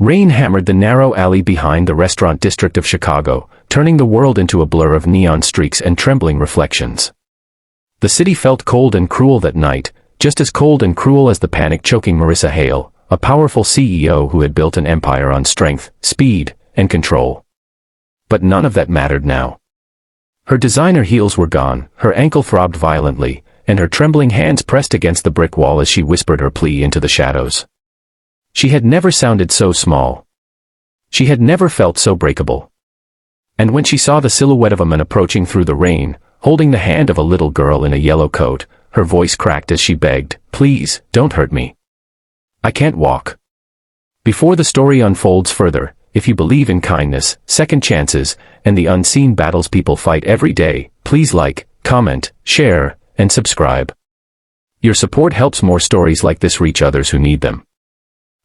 Rain hammered the narrow alley behind the restaurant district of Chicago, turning the world into a blur of neon streaks and trembling reflections. The city felt cold and cruel that night, just as cold and cruel as the panic-choking Marissa Hale, a powerful CEO who had built an empire on strength, speed, and control. But none of that mattered now. Her designer heels were gone, her ankle throbbed violently, and her trembling hands pressed against the brick wall as she whispered her plea into the shadows. She had never sounded so small. She had never felt so breakable. And when she saw the silhouette of a man approaching through the rain, holding the hand of a little girl in a yellow coat, her voice cracked as she begged, "Please, don't hurt me. I can't walk." Before the story unfolds further, if you believe in kindness, second chances, and the unseen battles people fight every day, please like, comment, share, and subscribe. Your support helps more stories like this reach others who need them.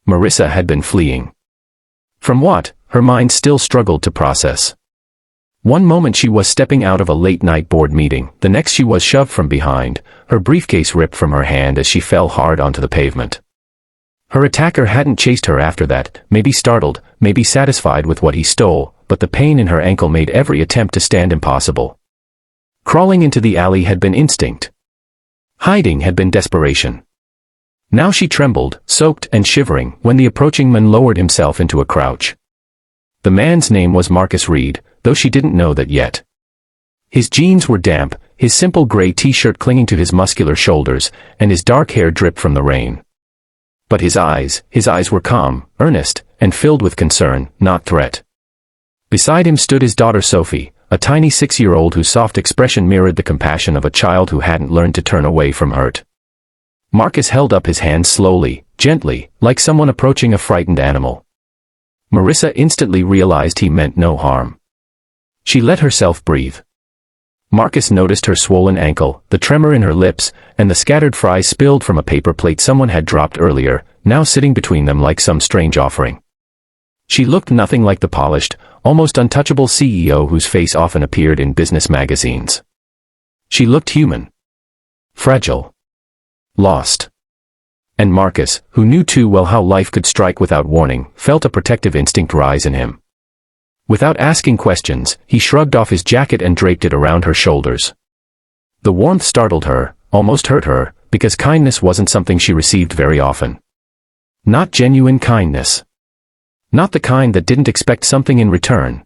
Marissa had been fleeing. From what? Her mind still struggled to process. One moment she was stepping out of a late-night board meeting, the next she was shoved from behind, her briefcase ripped from her hand as she fell hard onto the pavement. Her attacker hadn't chased her after that, maybe startled, maybe satisfied with what he stole, but the pain in her ankle made every attempt to stand impossible. Crawling into the alley had been instinct. Hiding had been desperation. Now she trembled, soaked and shivering, when the approaching man lowered himself into a crouch. The man's name was Marcus Reed, though she didn't know that yet. His jeans were damp, his simple gray t-shirt clinging to his muscular shoulders, and his dark hair dripped from the rain. But his eyes were calm, earnest, and filled with concern, not threat. Beside him stood his daughter Sophie, a tiny 6-year-old whose soft expression mirrored the compassion of a child who hadn't learned to turn away from hurt. Marcus held up his hands slowly, gently, like someone approaching a frightened animal. Marissa instantly realized he meant no harm. She let herself breathe. Marcus noticed her swollen ankle, the tremor in her lips, and the scattered fries spilled from a paper plate someone had dropped earlier, now sitting between them like some strange offering. She looked nothing like the polished, almost untouchable CEO whose face often appeared in business magazines. She looked human. Fragile. Lost. And Marcus, who knew too well how life could strike without warning, felt a protective instinct rise in him. Without asking questions, he shrugged off his jacket and draped it around her shoulders. The warmth startled her, almost hurt her, because kindness wasn't something she received very often. Not genuine kindness. Not the kind that didn't expect something in return.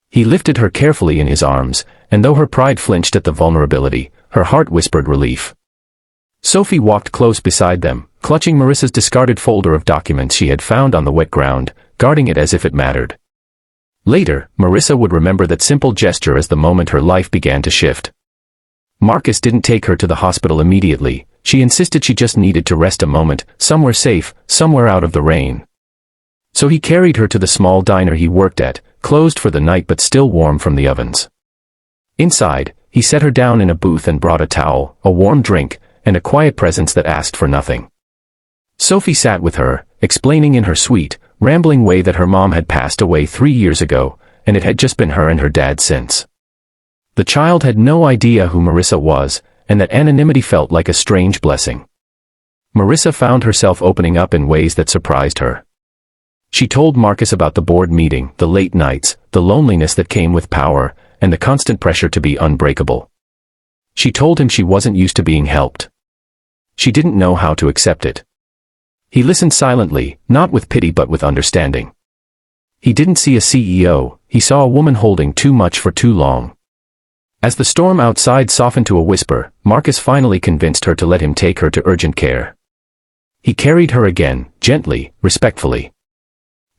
He lifted her carefully in his arms, and though her pride flinched at the vulnerability, her heart whispered relief. Sophie walked close beside them, clutching Marissa's discarded folder of documents she had found on the wet ground, guarding it as if it mattered. Later, Marissa would remember that simple gesture as the moment her life began to shift. Marcus didn't take her to the hospital immediately. She insisted she just needed to rest a moment, somewhere safe, somewhere out of the rain. So he carried her to the small diner he worked at, closed for the night but still warm from the ovens. Inside, he set her down in a booth and brought a towel, a warm drink, and a quiet presence that asked for nothing. Sophie sat with her, explaining in her sweet, rambling way that her mom had passed away 3 years ago, and it had just been her and her dad since. The child had no idea who Marissa was, and that anonymity felt like a strange blessing. Marissa found herself opening up in ways that surprised her. She told Marcus about the board meeting, the late nights, the loneliness that came with power, and the constant pressure to be unbreakable. She told him she wasn't used to being helped. She didn't know how to accept it. He listened silently, not with pity but with understanding. He didn't see a CEO, he saw a woman holding too much for too long. As the storm outside softened to a whisper, Marcus finally convinced her to let him take her to urgent care. He carried her again, gently, respectfully.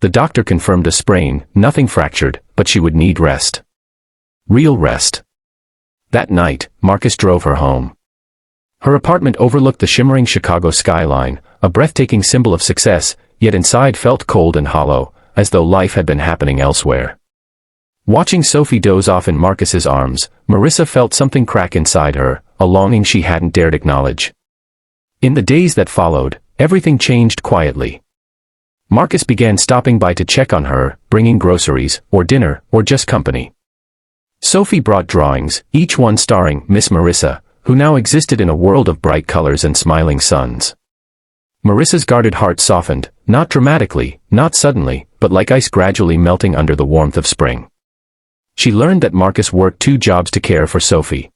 The doctor confirmed a sprain, nothing fractured, but she would need rest. Real rest. That night, Marcus drove her home. Her apartment overlooked the shimmering Chicago skyline, a breathtaking symbol of success, yet inside felt cold and hollow, as though life had been happening elsewhere. Watching Sophie doze off in Marcus's arms, Marissa felt something crack inside her, a longing she hadn't dared acknowledge. In the days that followed, everything changed quietly. Marcus began stopping by to check on her, bringing groceries, or dinner, or just company. Sophie brought drawings, each one starring Miss Marissa, who now existed in a world of bright colors and smiling suns. Marissa's guarded heart softened, not dramatically, not suddenly, but like ice gradually melting under the warmth of spring. She learned that Marcus worked 2 jobs to care for Sophie.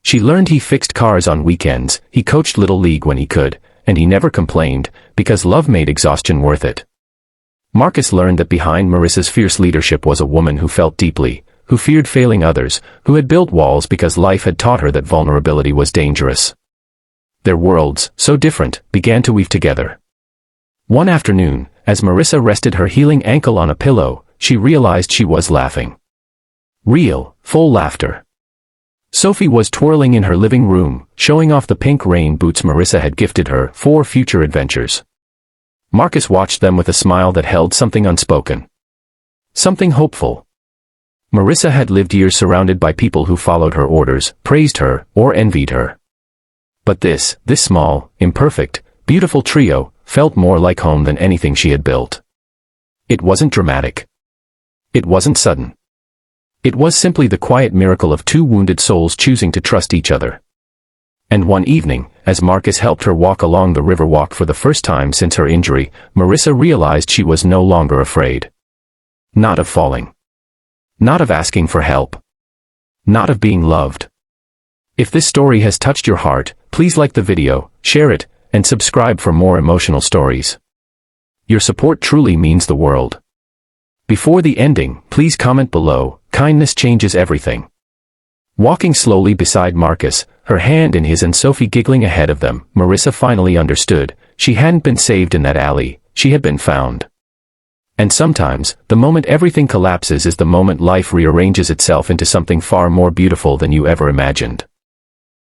She learned he fixed cars on weekends, he coached Little League when he could, and he never complained, because love made exhaustion worth it. Marcus learned that behind Marissa's fierce leadership was a woman who felt deeply, who feared failing others, who had built walls because life had taught her that vulnerability was dangerous. Their worlds, so different, began to weave together. One afternoon, as Marissa rested her healing ankle on a pillow, she realized she was laughing. Real, full laughter. Sophie was twirling in her living room, showing off the pink rain boots Marissa had gifted her for future adventures. Marcus watched them with a smile that held something unspoken. Something hopeful. Marissa had lived years surrounded by people who followed her orders, praised her, or envied her. But this small, imperfect, beautiful trio, felt more like home than anything she had built. It wasn't dramatic. It wasn't sudden. It was simply the quiet miracle of 2 wounded souls choosing to trust each other. And one evening, as Marcus helped her walk along the riverwalk for the first time since her injury, Marissa realized she was no longer afraid. Not of falling. Not of asking for help. Not of being loved. If this story has touched your heart, please like the video, share it, and subscribe for more emotional stories. Your support truly means the world. Before the ending, please comment below, kindness changes everything. Walking slowly beside Marcus, her hand in his and Sophie giggling ahead of them, Marissa finally understood, she hadn't been saved in that alley, she had been found. And sometimes, the moment everything collapses is the moment life rearranges itself into something far more beautiful than you ever imagined.